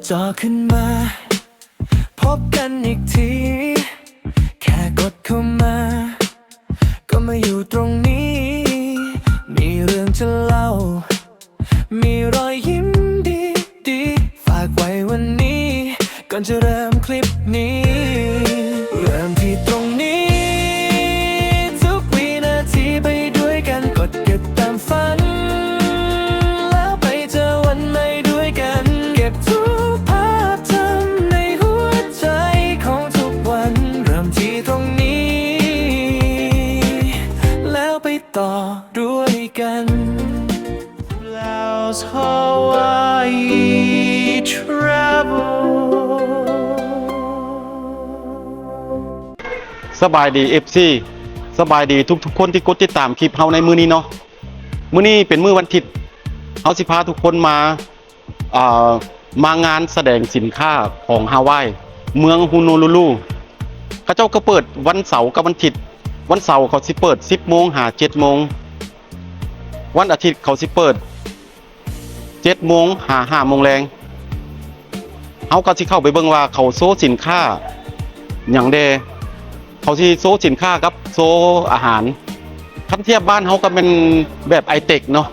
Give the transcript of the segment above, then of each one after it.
จอขึ้นมาพบกันอีกทีแค่กดเข้ามาก็มาอยู่ตรงนี้มีเรื่องจะเล่ามีรอยยิ้มดีๆฝากไว้วันนี้ก่อนจะเริ่มคลิปนี้เริ่มที่ตรงนี้ทุกวินาทีไปด้วยกันกดเก็บตามฝันแล้วไปเจอวันใหม่ด้วยกันเก็บทุกภาพจำในหัวใจของทุกวันเริ่มที่ตรงนี้แล้วไปต่อด้วยกัน How's Hawaii travel สบายดี FC สบายดีทุกคนที่กดติดตามคลิปเฮาในมื้อนี้เนาะมื้อนี้เป็นมื้อวันอาทิตย์เฮาสิพาทุกคนมางานแสดงสินค้าของฮาวายเมืองฮูนูลูลูเขาเจ้าก็เปิดวันเสาร์กับวันอาทิตย์วันเสาร์เขาสิเปิด 10 โมงหา 7 โมงวันอาทิตย์เขาสิเปิด 7 โมงหา 5 โมงแรงเฮาก็สิเข้าไปเบิ่งว่าเขาโชว์สินค้าหยังแดเขาสิโชว์สินค้ากับโชว์อาหารคันเทียบบ้านเฮาก็เป็นแบบไอเทคเนาะ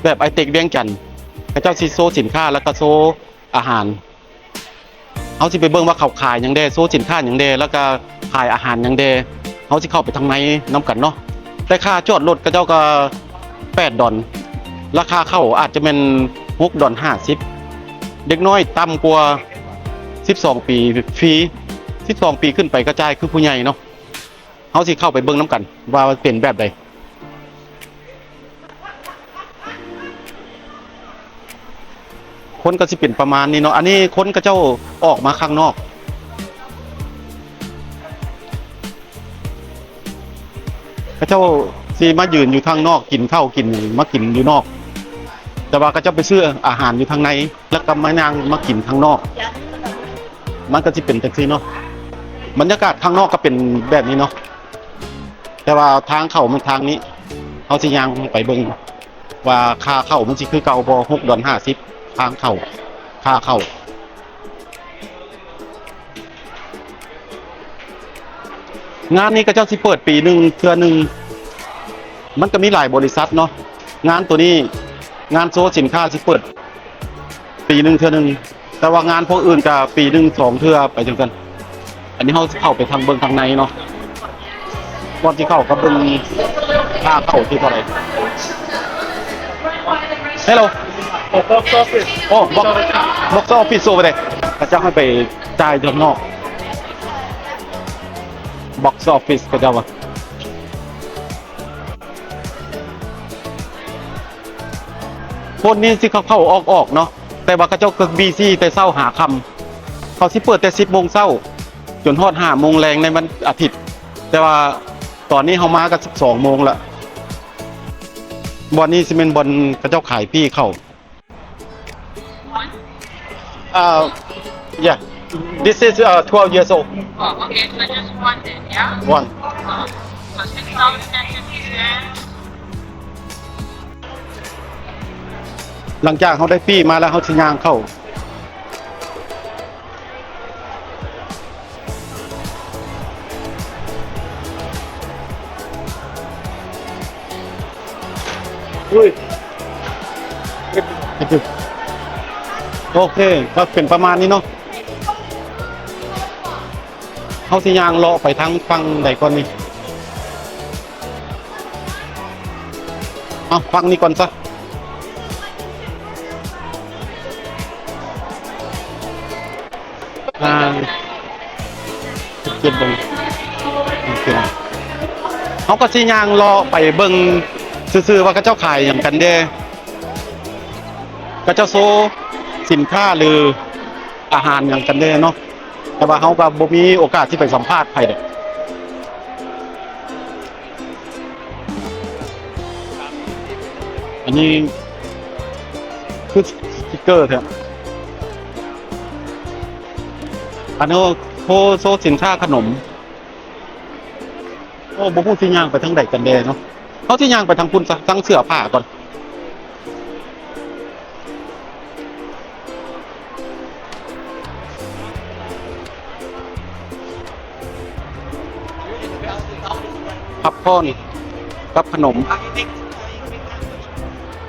แบบไอเทคเวียงจันทน์เขาเจ้าสิโชว์สินค้าแล้วก็โชว์อาหารเฮาสิไปเบิ่งว่าเขาขายหยังแดโชว์สินค้าหยังแดแล้วก็ขายอาหารหยังแดเฮาสิเข้าไปทางในนํกันเนาะแต่ค่าจอดรถเขาเจ้าก็$8ราคาเข้าอาจจะเป็น$6.50เด็กน้อยต่ำกว่า12 ปีฟรี12 ปีขึ้นไปก็จ่ายคือผู้ใหญ่เนาะเฮาสิเข้าไปเบิ่งนํกันว่าเป็นแบบใดคนก็สิเป็นประมาณนี้เนาะอันนี้คนก็เจ้าออกมาข้างนอกก็เจ้าสิมายืนอยู่ข้างนอกกินข้าวกินมากินอยู่นอกแต่ว่าก็เจ้าไปซื้ออาหารอยู่ทางในแล้วก็มานั่งมากินข้างนอกมันก็สิเป็นจังซี่เนาะบรรยากาศข้างนอกก็เป็นแบบนี้เนาะแต่ว่าทางเข้ามันทางนี้เฮาสิย่างไปเบิ่งว่าค่าเข้ามันสิคือเก่าบ่$6.50ทางเข้าค่าเข้างานนี้ก็เจ้าสิเปิดปีนึงเทื่อนึงมันก็มีหลายบริษัทเนาะงานตัวนี้งานโชว์สินค้าสิเปิดปีนึงเทื่อนึงแต่ว่างานพวกอื่นก็ปีนึง2 เทื่อไปจังซั่นอันนี้เฮาสิเข้าไปทางเบิ่งทางในเนาะก่อนที่เข้าก็เบิ่งค่าเข้าที่เท่าไหร่ Hello box office โอ้บ็อกซ์ออฟฟิศโซไปเลยก็จะให้ไปจ่ายข้างนอกบ็อกซ์ออฟฟิศก็จะว่าคนนี้สิเข้าออกเนาะแต่ว่าเขาเจ้าก็บีซีแต่เช้าหาค่ำเขาสิเปิดแต่10 โมงเช้าจนฮอด5 โมงแรงในวันอาทิตย์แต่ว่าตอนนี้เฮามาก็12 โมงละบ่อนนี้สิเป็นบ่อนเขาเจ้าขายพี่เข้าyeah this is 12 years old Oh, okay, so just one then, yeah? one So 6,050 cents. หลังจากเขาได้ปี้มาแล้วเขาสิย่างเข้าอุ้ยโอเคก็เป็นประมาณนี้เนาะเขาสิย่างเลาะไปทางฝั่งใดก่อนนี่เอาฝั่งนี้ก่อนซะเก็บเบิ่งเขาก็สิย่างรอไปเบิ่งซื่อๆว่าเขาเจ้าขายอย่างกันเด้เขาเจ้าโซสินค้าหรืออาหารอย่างกันเด้เนาะแต่ว่าเขาก็บ่มีโอกาสที่ไปสัมภาษณ์ใครเด้อันนี้คือสติ๊กเกอร์เถอะอันนี้โซสินค้าขนมโอ้บ่ฮู้สิย่างไปทางใดกันแน่เนาะเฮาสิย่างไปทางพุ่นซะทางเสื้อผ้าก่อน พับพอนกับขนม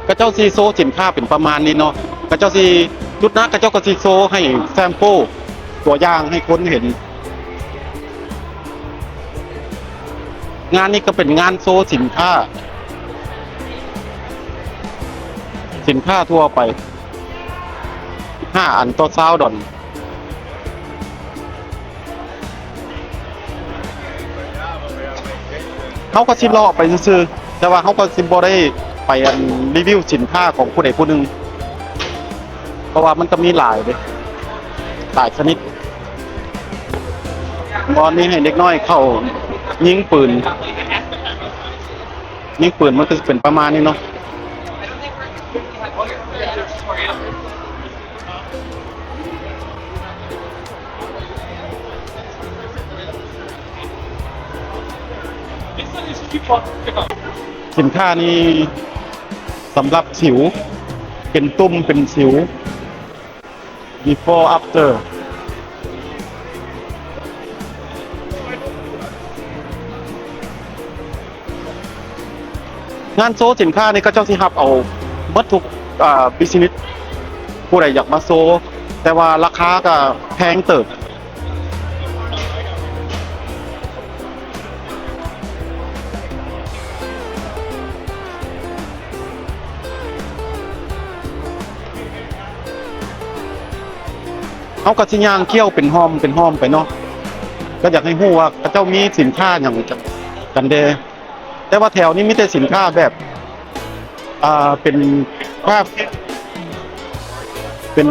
กระเจ้าซีโซสินค้าเป็นประมาณนี้เนาะกระเจ้าซียุดนะกระเจ้ากระซีโซให้แซมโปตัวอย่างให้คนเห็น งานนี้ก็เป็นงานโซสินค้าทั่วไป5 อันต่อ20 ดอลเขาก็สิเลาะไปซื่อๆแต่ว่าเขาก็สิบ่ได้ไปรีวิวสินค้าของผู้ใดผู้หนึ่งเพราะว่ามันก็มีหลายเลยหลายชนิดตอนนี้ให้เด็กน้อยเข้ายิงปืนมันก็จะเป็นประมาณนี้เนาะสินค้านี้สำหรับสิวเป็นตุ่มเป็นสิว before after งานโซสินค้านี่ก็เจ้าที่รับเอาเบิดทุกบิสเนสผู้ใดอยากมาโซแต่ว่าราคาก็แพงเติบเอากระชิย่างเคี่ยวเป็นห้อมไปเนาะก็อยากให้ฮู้ว่าเจ้ามีสินค้าอย่างกันเดแต่ว่าแถวนี้มีแต่สินค้าแบบเป็นภาพเป็น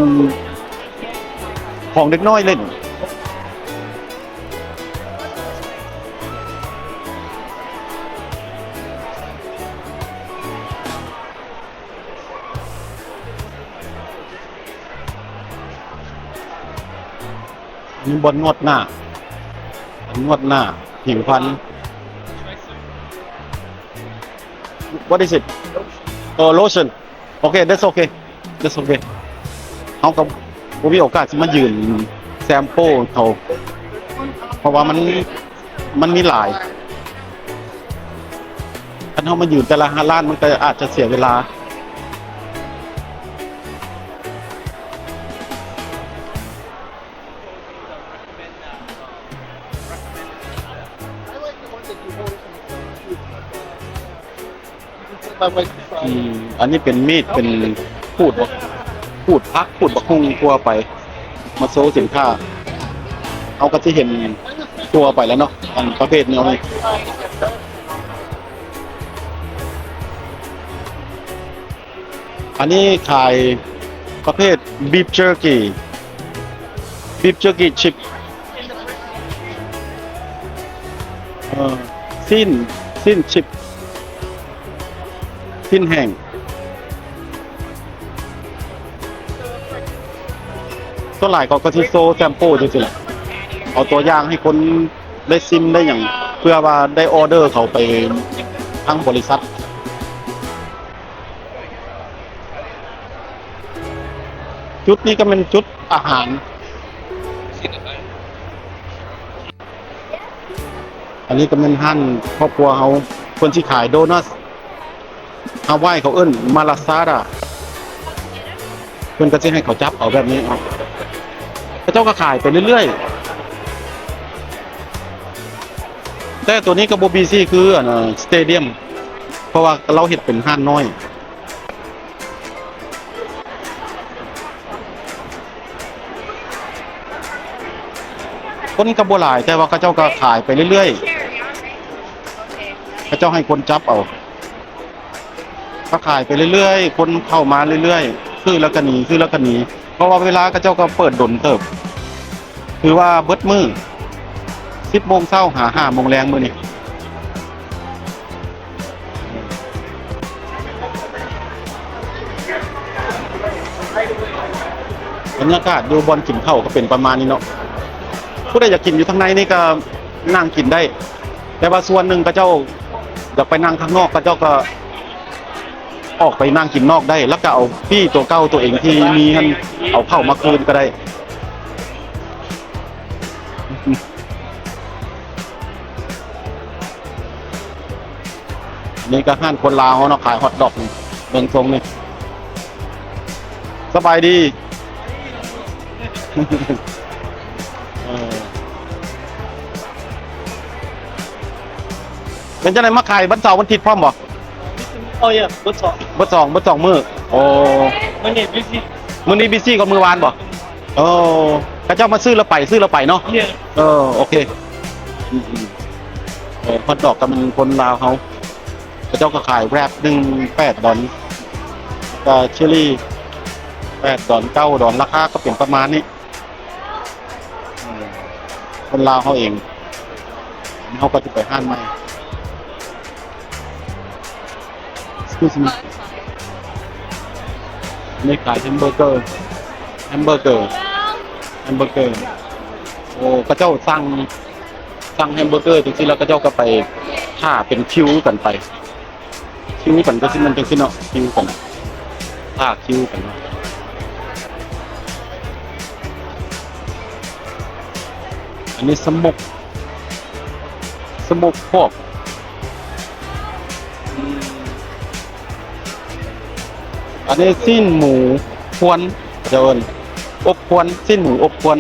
ของเด็กน้อยเล่นมีบนนวดหน้าผิวพรรณ What is it? Oh, lotion. Okay, that's okay.เขาก็บ่มีโอกาสที่มายืนแซมโปเขาเพราะว่ามันมีหลายถ้าเขามายืนแต่ละร้านมันก็อาจจะเสียเวลาอันนี้เป็นมีดเป็นพูดพักพูดบักฮุงทั่วไปมาโซสินค้าเอาก็ที่เห็นตัวไปแล้วเนาะอันประเภทนี้อันนี้ขายประเภท beef jerky chip สิ้นชิปสิ้นแห้งส่วนหลายก็ที่โซแซมโปจริงๆแหละเอาตัวอย่างให้คนได้ซิมได้อย่างเพื่อว่าได้ออเดอร์เขาไปทั้งบริษัทจุดนี้ก็เป็นจุดอาหารอันนี้ก็เป็นหั่นครอบครัวเขาคนที่ขายโดนัทฮาวายเขาเอิ้นมาลาซาดาเพื่อนก็จะให้เขาจับเอาแบบนี้พระเจ้าก็ขายไปเรื่อยๆแต่ตัวนี้ก็โบบีซี่คือสเตเดียมเพราะว่าเราเห็นเป็นห้านน้อยคนกระโบหลายแต่ว่าพระเจ้าก็ขายไปเรื่อยๆพระเจ้าให้คนจับเอาก็ขายไปเรื่อยๆคนเข้ามาเรื่อยๆคือแล้วก็หนีเพราะว่าเวลาก็เจ้าก็เปิดดนเติบคือว่าเบิดมือ10 โมงเช้าหา5 โมงแรงมื้อนี้บรรยากาศดูบอลกินข้าวก็เป็นประมาณนี้เนาะผู้ใดอยากกินอยู่ทางในนี่ก็นั่งกินได้แต่ว่าส่วนหนึ่งก็เจ้าอยากไปนั่งข้างนอกก็เจ้าก็ออกไปนั่งกินนอกได้แล้วก็เอาพี่ตัวเก่าตัวเองที่มีให้เอาเข้ามาคืนก็ได้ นี่ก็ห้านคนลาวเนาะขายฮอทดอกนี่เบิ่งทรงนี่สบายดี เออเป็นจังได๋มาขายวันเสาร์วันอาทิตย์พร้อมบ่ Oh yeah, what's up? บ่สองมื้อโอ้ Money busy. มื้อนี้บิซี่กว่ามื้อวานบ่โอ้เขาเจ้ามาซื้อแล้วไปเนาะ Yeah. โอเคฮอทดอกก็มันคนลาวเขาเจ้าก็ขายแรปหนึ่ง8 ดอลก็เชอรี่8 ดอล9 ดอลราคาก็เป็นประมาณนี้คนลาวเขาเองเขาก็จะไปห้านใหม่ Excuse me นี่ขายแฮมเบอร์เกอร์โอ้ก็เจ้าสั่งแฮมเบอร์เกอร์จริงๆแล้วก็เจ้าก็ไปท่าเป็นคิวกันไปคิวกันก็สิมันจังซี่เนาะคิวกันท่าคิวกันอันนี้สมกพอกอันนี้สิ้นหมูควนเดินอบควนสิ้นหมูอบควน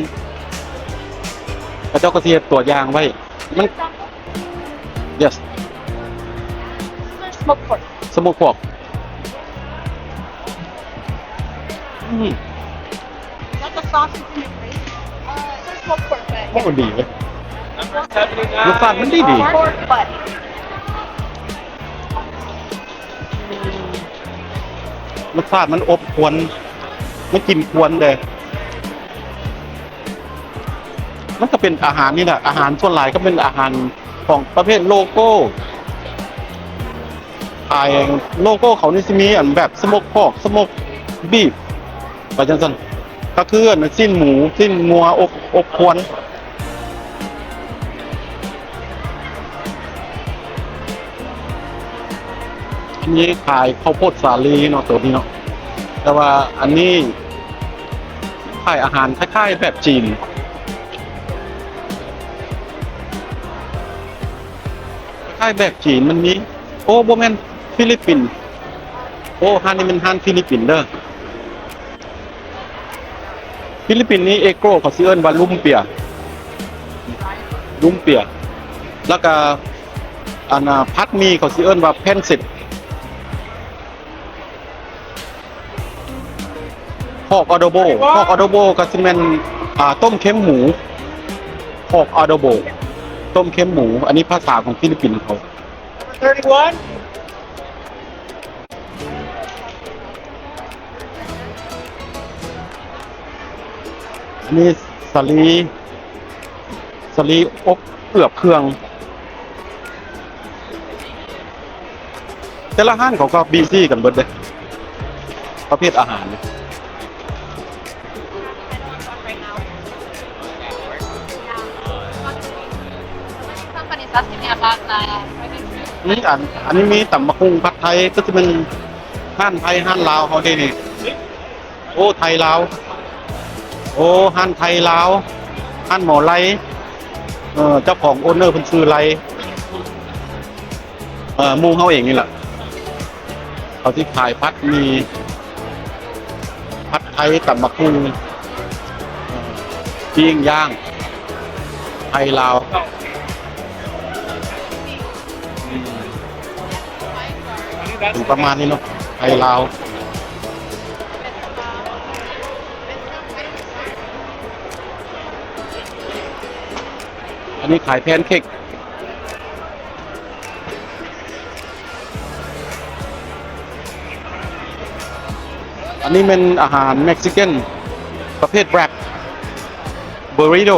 พระเจ้าก็เสียตัวอย่างไว้มัน yes Smoke pork. สมกพอก Not the sausage in your face. It's smoked pork, but โอ้ดีเว้ย Number 79. รสชาติมันดี pork butt. รสชาติมันอบควนไม่กินควนเลยมันก็เป็นอาหารนี่แหละอาหารส่วนหลายก็เป็นอาหารของประเภทโลโก้โลโก้เขานี่สิมีอันแบบสโมกพอกสโมกบีฟไปจังซั่นก็คืออันสิ้นหมูสิ้นงัวอบควนอันนี้ขายข้าวโพดสาลีเนาะตัวนี้เนาะแต่ว่าอันนี้ขายอาหารคล้ายๆแบบจีนคล้ายแบบจีนมันมีโอ้บ่แม่นฟิลิปปินส์โอ้ฮันนี่มันฮันฟิลิปปินส์เด้อฟิลิปปินส์นี้เอโกรเขาสิเอิ้นว่าลุมเปียแล้วก็อันน่ะพัดหมีเขาสิเอิ้นว่าแพนเซ็ตพอกออโดโบก็สิแม่นต้มเค็มหมูพอกออโดโบต้มเค็มหมูอันนี้ภาษาของฟิลิปปินส์เขา 31. อันนี้สลีอบเอือบเครื่องแต่ละห้านเขาก็บีซี่กันเบิดเลยประเภทอาหารเนี่ย Somebody's asking me about private food. อันนี้มีตำมะคุงผัดไทยก็จะเป็นห้านไทยห้านลาวเขาได้นี่โอ้ไทยลาวโอ้ห้านไทยลาวห้านหมอไลเจ้าของโอนเนอร์เพิ่นชื่อไลหมู่เฮาเองนี่แหละเขาที่ขายผัดมีผัดไทยตำมะคุงปิ้งย่างไทยลาวถึงประมาณนี้เนาะไทยลาวอันนี้ขายแพนเค้กอันนี้เป็นอาหารเม็กซิกันประเภทแรปเบอริโด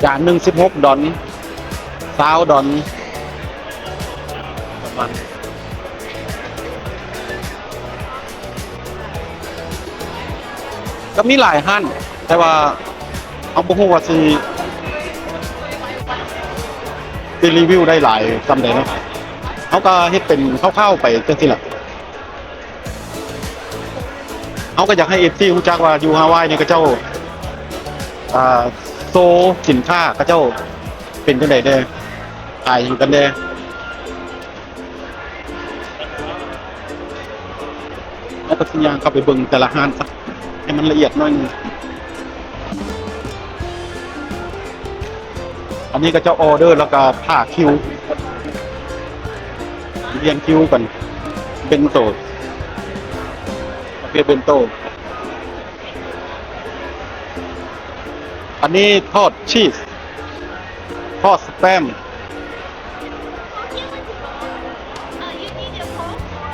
จานหนึ่ง16 ดอล20 ดอลประมาณก็มีหลายห้านแต่ว่าเอาบ่ฮู้ว่าสิรีวิวได้หลายจำได้เนาะเขาก็เฮ็ดเป็นคร่าวๆไปจังซี่ล่ะ เขาก็อยากให้ FC รู้จักว่าอยู่ฮาวายนี่ก็เจ้าโซสินค้าก็เจ้าเป็นจังไดเด้ขายอยู่กันเด้แล้วก็สิย่างเข้าไปเบิ่งแต่ละห้านสักให้มันละเอียดหน่อยหนึงอันนี้ก็เจ้าออเดอร์แล้วก็ผ่าคิวเรียงคิวกันเป็นโตประเภทเป็นโตอันนี้ทอดชีสทอดสแปม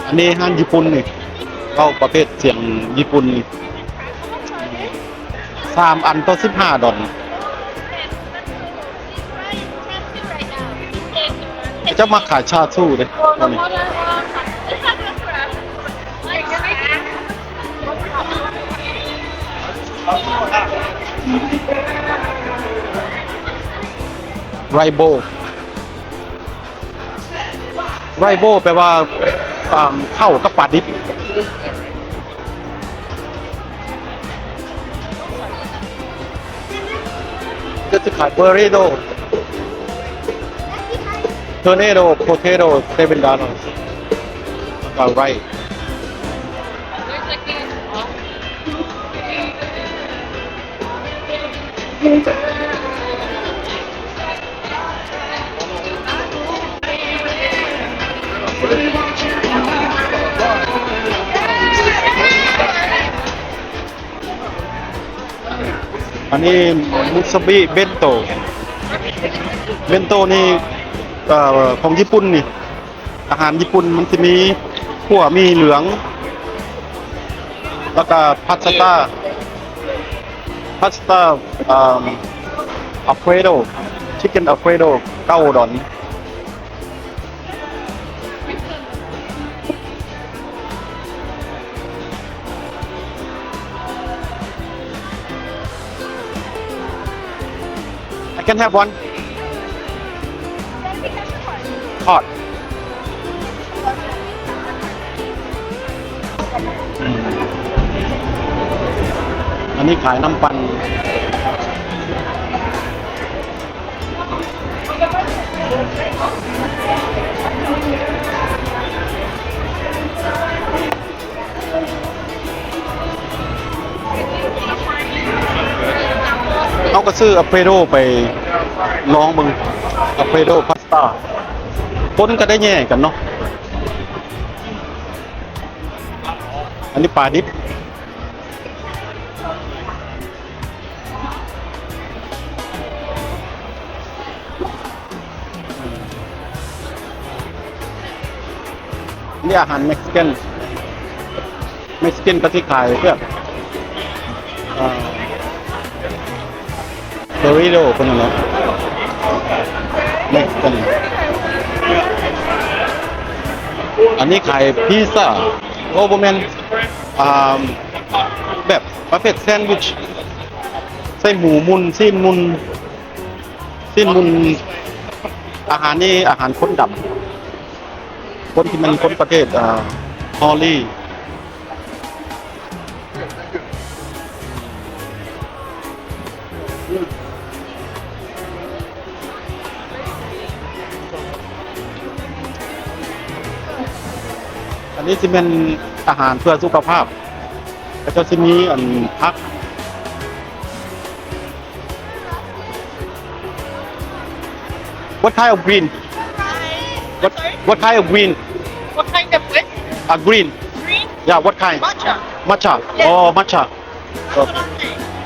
อันนี้ห้านญี่ปุ่นนี่เข้าประเภทเสียงญี่ปุ่นนี่3 อันต่อ$15จะมาขายชาชูเลยตอนนี้ไรโบแปลว่าเข้ากับปลาดิบจะขายเบอร์ริโดเทอร์เนโดโพเทโดเซเว่นดาร์กับไรอันนี้มุสบิเบนโตนี่ของญี่ปุ่นนี่อาหารญี่ปุ่นมันจะมีขั่วมีเหลืองแล้วก็พาสต้าอัลเฟรโดชิคเก้นอัลเฟรโด$9I can have one hot อันนี้ขายน้ำปั่นเอาก็ซื้ออัลเฟรโดไปลองมึงอัลเฟรโดพาสต้าคนก็ได้แย่กันเนาะอันนี้ปลาดิบนี่อาหารเม็กซิกันก็ที่ขายเพื่อเบอริโดคนนั้นแหละเม็กซิกันอันนี้ขายพิซซ่าโอ้โหแมนแบบประเภทแซนด์วิชใส่หมูมุนซีนมุนอาหารนี่อาหารคนดำคนที่มันคนประเทศฮอลลี่อันนี้จะเป็นอาหารเพื่อสุขภาพแล้วก็จะมีผักWhat kind of green? What kind of green? What kind of what? Green. Green? Yeah, what kind? Matcha. Matcha. Yes. Oh, matcha. Oh,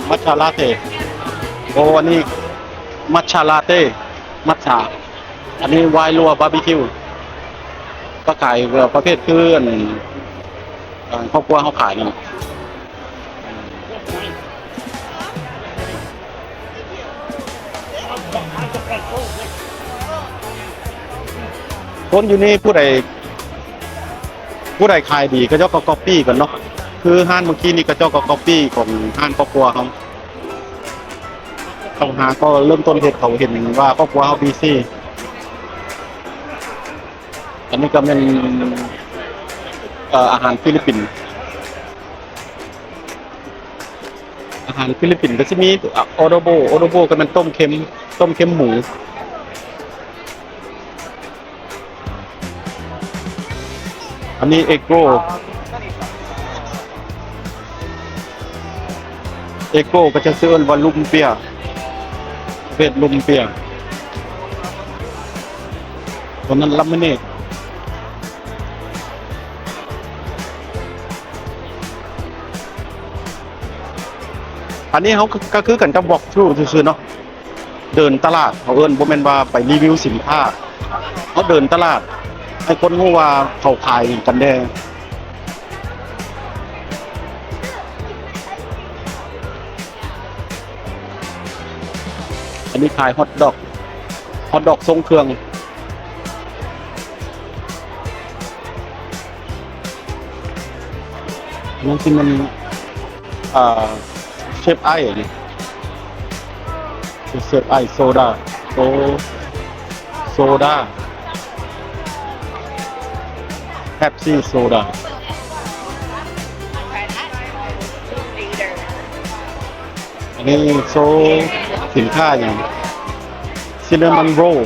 matcha latte. โอ้อันนี้ matcha latte. matcha อันนี้ไวน์รัวบาร์บีคิวก็ขายประเภทคือครอบครัวเขาขายนี่คนอยู่นี่ผู้ใดขายดีก็เจ้าก็ก๊อปปี้กันเนาะคือห้านเมื่อกี้นี่ก็เจ้าก็ก๊อปปี้ของห้านครอบครัวเขาหาก็เริ่มต้นเหตุเขาเห็นว่าครอบครัวเขาบีซี่อันนี้ก็เป็นอาหารฟิลิปปินส์ อาหารฟิลิปปินส์ก็จะมีโอโดโบก็มันต้มเค็มหมูอันนี้เอโก้ก็จะซื้อว่าลุมเปียเวทลุมเปียตอนนั้นลัมเมเนตอันนี้เขาก็คือกันกับบอกทรูซื่อๆเนาะเดินตลาดเขาเอิ้นบ่แม่นว่าไปรีวิวสินค้าเขาเดินตลาดให้คนรู้ว่าเขาขายกันแน่อันนี้ขายฮอทดอกทรงเครื่องนั่นที่มันเชฟไอนี่เชฟไอโซดาแป๊บซี่โซดาอันนี้โซสินค้าอย่างซินนามอนโรล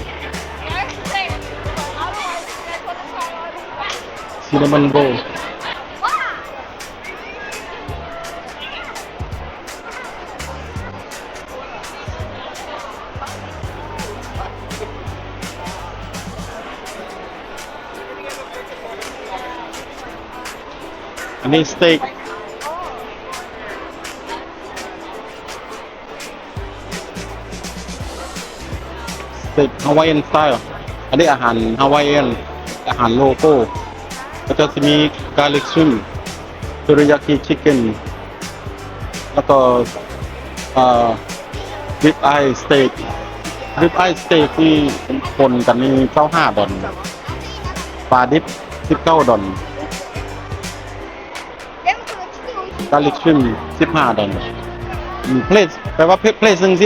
อันนี้สเต็กฮาวายเอียนสไตล์อันนี้อาหารฮาวายเอียนอาหารโลโก้ก็จะมีกาลิกชิมเทริยากิชิคเก้นแล้วก็ริบไอสเต็กที่คนกันนี่$25ปลาดิบ$19กาลิกชิม$15เพลสแปลว่าเพลสหนึ่ง$15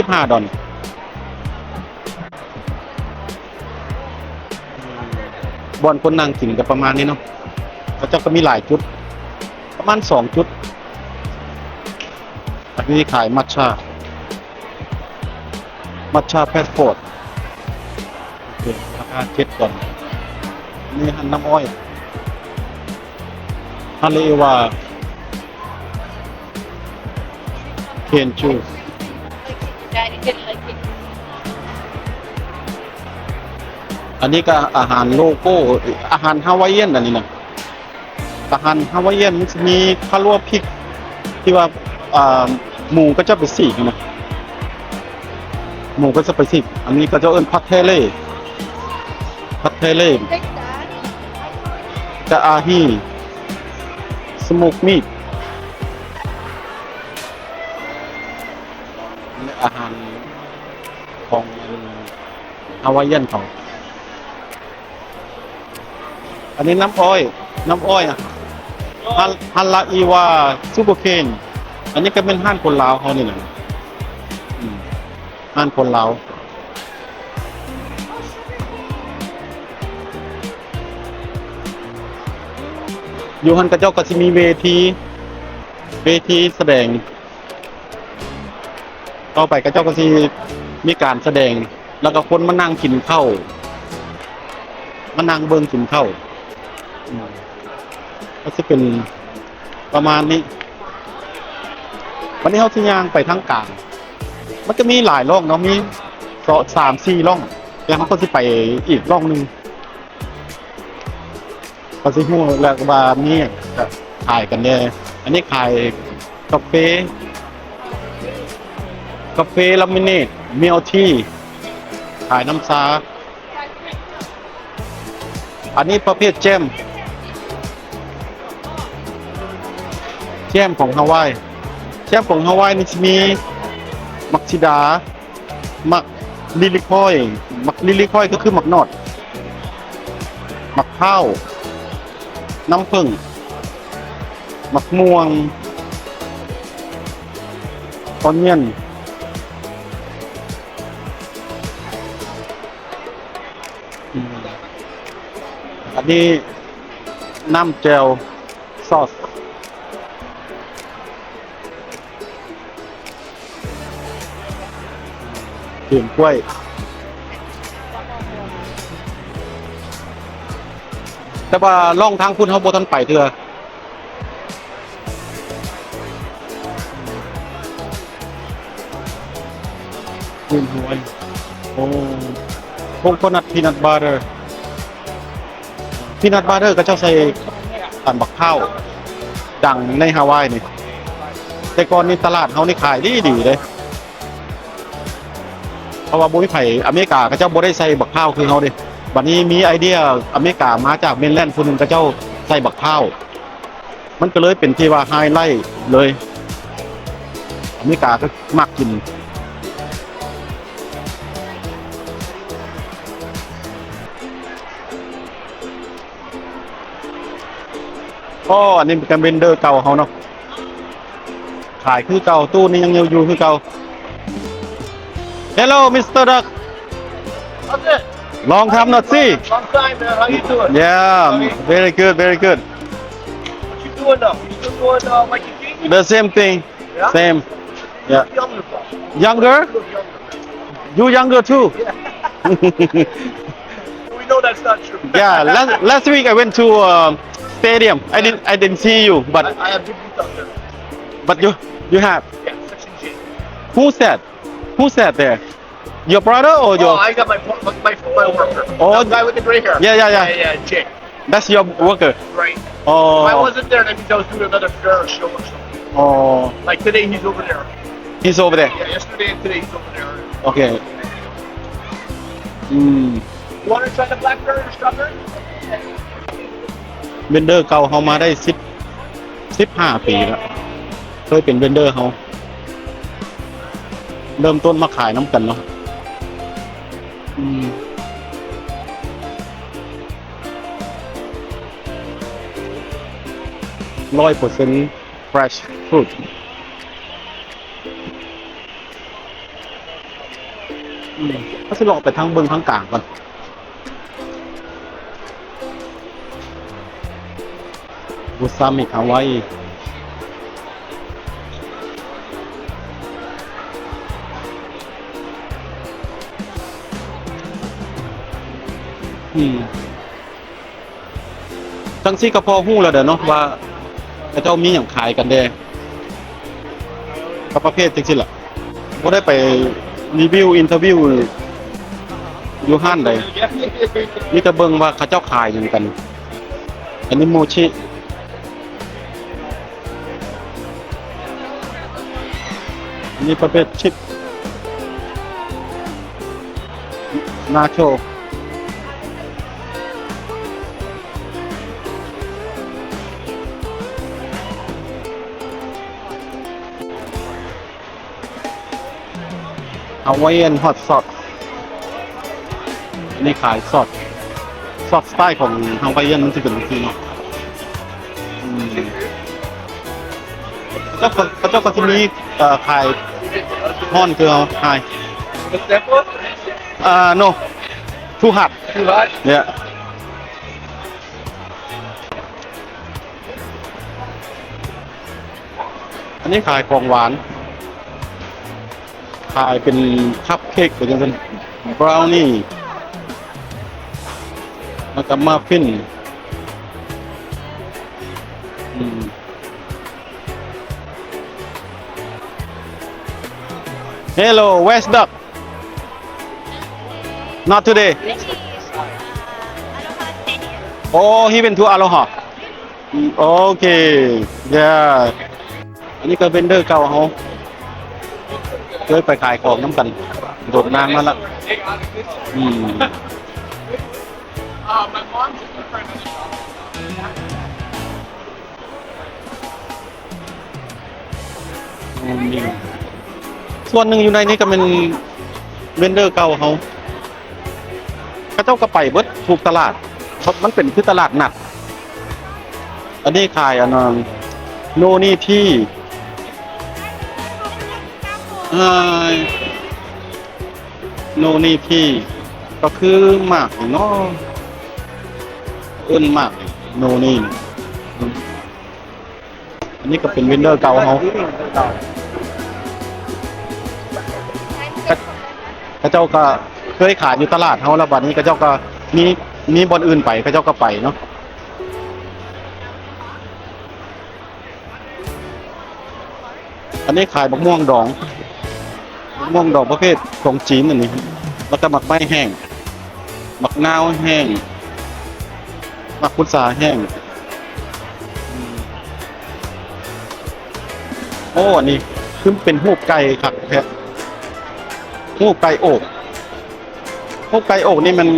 บอนคนนั่งกินกับประมาณนี้เนาะแล้วเจ้าก็มีหลายจุดประมาณ2จุดอันนี้ขายมัทฉาแพสโฟร์ดราคา$7นี่ฮันน้ำอ้อยฮันเลวาเคนจูอันนี้ก็อาหารโลโก้อาหารฮาวายเอียนอันนี้นะอาหารฮาวายเอียนมันจะมีข้าวลวกพริกที่ว่าหมูก็จะไปสีกนะหมูก็จะไปสีกอันนี้ก็จะเอิ้นพัดเทเล่กะอาฮีสโมกมีดอาหารของฮาวายเอียนเขาอันนี้น้ำอ้อยอ่ะฮันลาอีวาซูเปอร์เคนอันนี้ก็เป็นห้านคนลาวเขานี่แหละห้านคนลาวอยู่ฮันกระเจ้าก็จะมีเวทีแสดงต่อไปกระเจ้าก็จะมีการแสดงแล้วก็คนมานั่งกินข้าวมานั่งเบิ่งกินข้าวก็จะเป็นประมาณนี้วันนี้เขาสิย่างไปทางกลางมันจะมีหลายร่องเนาะมี3-4ร่องแล้วเขาก็สิไปอีกร่องนึงก็สิฮู้แล้วว่ามีขายกันเนี่ยอันนี้ขายกาแฟลามิเนตเมลทีขายน้ำชาอันนี้ประเภทแจมของฮาวายนี่จะมีมักซิดามักลิลิคอยก็คือมักนอดมักข้าวน้ำผึ้งมักม่วงออนเนียนอันนี้น้ำเจลซอส ดื่มกล้วยแต่ว่าล่องทางคุณเขาบ่ทันไปเถื่อดื่มหวยโอ้พงโคนัทพีนัทบาร์เตอร์พีนัทบาร์เตอร์ก็เจ้าใส่อันบักข้าวดังในฮาวายนี่แต่ก่อนนี่ตลาดเขานี่ขายดีเลยเพราะว่าบุ้ยไผ่อเมริกาก็เจ้าบ่ได้ใส่บักข้าวคือเขาดิบัดนี้มีไอเดียอเมริกามาจากเมนแลนด์คนหนึงก็เจ้าใส่บักข้าวมันก็เลยเป็นที่ว่าไฮไลท์เลยอเมริกาก็มักกินก็อันนี้เป็นเวนเดอร์เก่าเขาเนาะขายคือเก่าตู้นี้ยังอยู่คือเก่า Hello Mr. Duck How's it? long time not see Long time, man. How you doing? yeah very good What you doing now? You still doing like you think? the same thing Yeah? same yeah Younger, bro. younger You look younger. you younger too We know that's not true. yeah last week I went to stadium I didn't see you but I have big boots out there. but you have Yeah, Section J. who said there your brother or your Oh, I got my worker. Oh. The guy with the gray hair. Yeah. Yeah, Jay. that's your worker Right. If I oh wasn't there, that means I was doing another fair or show or something. oh Like today, he's over there. he's over there Yeah, yesterday and today, he's over there. okay You want to try the blackberry or strawberry? เวนเดอร์เก่าเขามาได้15 ปีแล้วเคยเป็นเวนเดอร์เขาเริ่มต้นมาขายน้ำกันเนาะ100% fresh fruit ก็จะลองไปทั้งเบิ้งทั้งกลางก่อนบุซามิฮาวายจังซี่ก็พอฮู้แล้วเด้อเนาะว่าเจ้ามีหยังขายกันแด้ก็ประเภทจังซี่ล่ะบ่ได้ไปรีวิวอินเทอร์วิวอยู่ห้านใดมีแต่เบิ่งว่าเขาเจ้าขายหยังกันอันนี้โมชิอันนี้ประเภทชิปนาโชHawaiian hot sauce อันนี้ขายซอสสไตล์ของ Hawaiian มันจะเป็นแบบนี้เนาะเจ้าก็จะมีขายฮอนคือเอาขาย The sample? no too hot Too hot? yeah อันนี้ขายของหวานขายเป็นคัพเค้กเป็นจังบราวนี่แล้วก็มัฟฟินHello West Duck not today oh he went to Aloha okay yeah อันนี้ก็เวนเดอร์เก่าเขาเคยไปขายของน้ำกันโดดน้ำมาละMy mom's just in front of the shop. ส่วนหนึ่งอยู่ในนี้ก็เป็นเวนเดอร์เก่าเขาเจ้าก็ไปเบิดถูกตลาดเพราะมันเป็นคือตลาดหนักอันนี้ขายอันนั้นโนนี่ที่โนนี่ที่ก็คือหมากเนาะหมากโนนี่อันนี้ก็เป็นเวนเดอร์เก่าเขา เขาเจ้าก็เคยขายอยู่ตลาดเฮาแล้วบัดนี้เขาเจ้าก็มีบ่อนอื่นไปเขาเจ้าก็ไปเนาะอันนี้ขายมะม่วงดองมะม่วงดองประเภทของจีนอันนี้แล้วก็หมักไม้แห้งหมักนาวแห้งหมักพุทราแห้งโอ้อันนี้คือเป็นหูกไก่คักแท้หูกไก่อกหูกไก่อกนี่มัน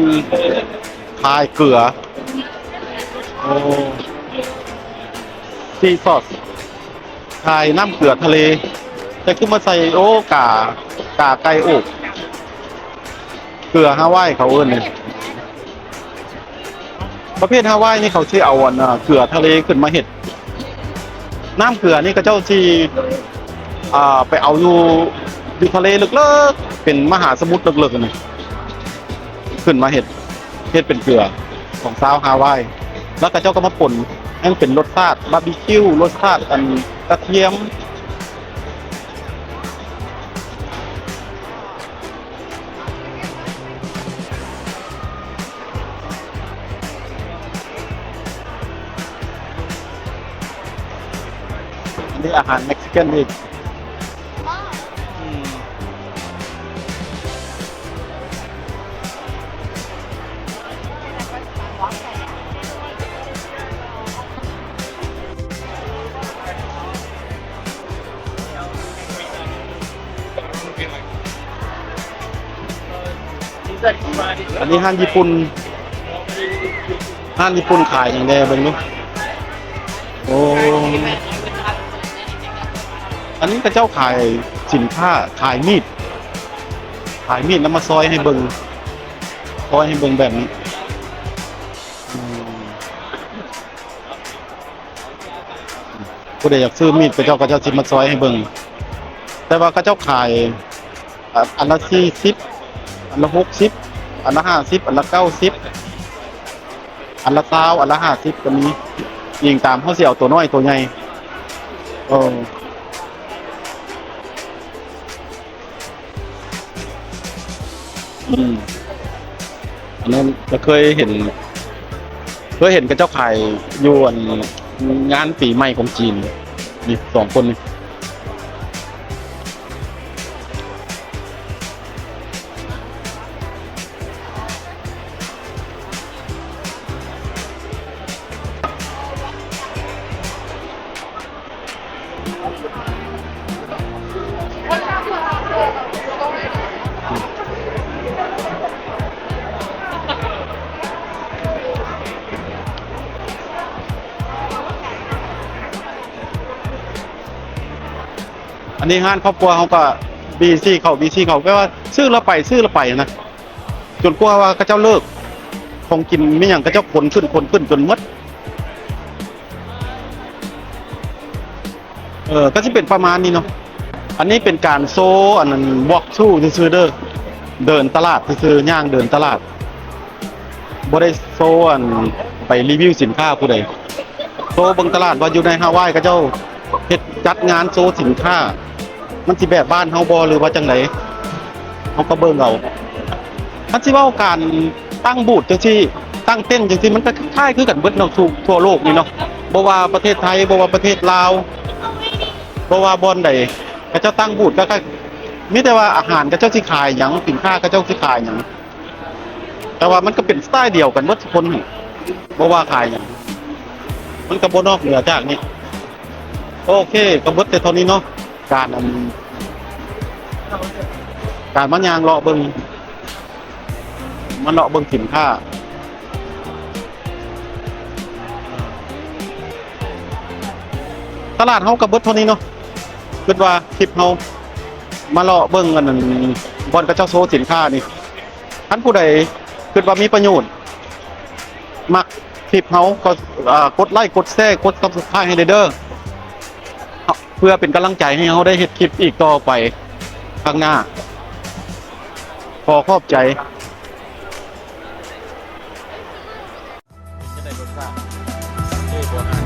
คายเกลือโอ้ซีซอสคายน้ำเกลือทะเลแต่คือมาใส่โอ้กาไก่อกเกลือฮาวายเขาเอิ้นเนี่ยประเภทฮาวายนี่เขาสิเอาอันเกลือทะเลขึ้นมาเฮ็ดน้ำเกลือนี่ก็เจ้าที่ไปเอาอยู่ทะเลลึกๆเป็นมหาสมุทรลึกๆนี่ขึ้นมาเฮ็ดเป็นเกลือของซาวฮาวายแล้วก็เจ้าก็มาป่นให้มันเป็นรสชาติบาร์บีคิวรสชาติอันกระเทียมอันนี้อาหารเม็กซิกันอีกอันนี้ห้างญี่ปุ่นขายอย่างแน่เบิ่งดูโอ้อันนี้ก็เจ้าขายสินค้าขายมีดแล้วมาซอยให้เบิ่งแบบนี้ผู้ใดอยากซื้อมีดก็เจ้าสิมาซอยให้เบิ่งแต่ว่าก็เจ้าขายอันละ40อันละ60อันละ50อันละ90อันละ20อันละ50ก็มียิงตามเฮาสิเอาตัวน้อยตัวใหญ่อันนั้นจะเคยเห็นกับเจ้าขายอยู่งานปีใหม่ของจีนนี่2คนนี่อันนี้ห้านครอบครัวเขาก็BCเขาแปลว่าซื้อแล้วไปนะจนกว่าเขาเจ้าเลิกของกินไม่อย่างเขาเจ้าคนขึ้นจนหมดก็จะเป็นประมาณนี้เนาะอันนี้เป็นการโซอันนั้นวอล์กทูซื่อเดินตลาดซื่อย่างเดินตลาดบ่ได้โซอันไปรีวิวสินค้าผู้ใดโซเบิ่งตลาดว่าอยู่ในฮาวายเขาเจ้าเฮ็ดจัดงานโซสินค้ามันสิแบบบ้านเฮาบ่หรือว่าจังได๋เฮาก็เบิ่งเอาคันสิเว้าการตั้งบูธจังซี่ตั้งเต็นท์จังซี่มันก็คล้ายคือกันเบิดเนาะทั่วโลกนี่เนาะบ่ว่าประเทศไทยบ่ว่าประเทศลาวบ่ว่าบ่อนใดเขาเจ้าตั้งบูธก็มีแต่ว่าอาหารเขาเจ้าสิขายหยังสินค้าเขาเจ้าสิขายหยังแต่ว่ามันก็เป็นสไตล์เดียวกันหมดทุกคนบ่ว่าขายหยังมันก็บ่นอกเหนือจากนี้โอเคก็เบิดแต่เท่านี้เนาะการมันยางเลาะเบิ่งสินค้าตลาดเฮาก็เบิดเท่านี้เนาะคิดว่าคลิปเฮามาเลาะเบิ่งอันนั้นบ่อนกระเจ้าโซสินค้านี่ท่านผู้ใดคิดว่ามีประโยชน์มักคลิปเฮาก็กดไลค์กดแชร์กด Subscribe ให้เด้อเพื่อเป็นกำลังใจให้เขาได้เฮ็ดคลิปอีกต่อไปข้างหน้าขอขอบใจจะได้รสชาติที่บ่อาหาร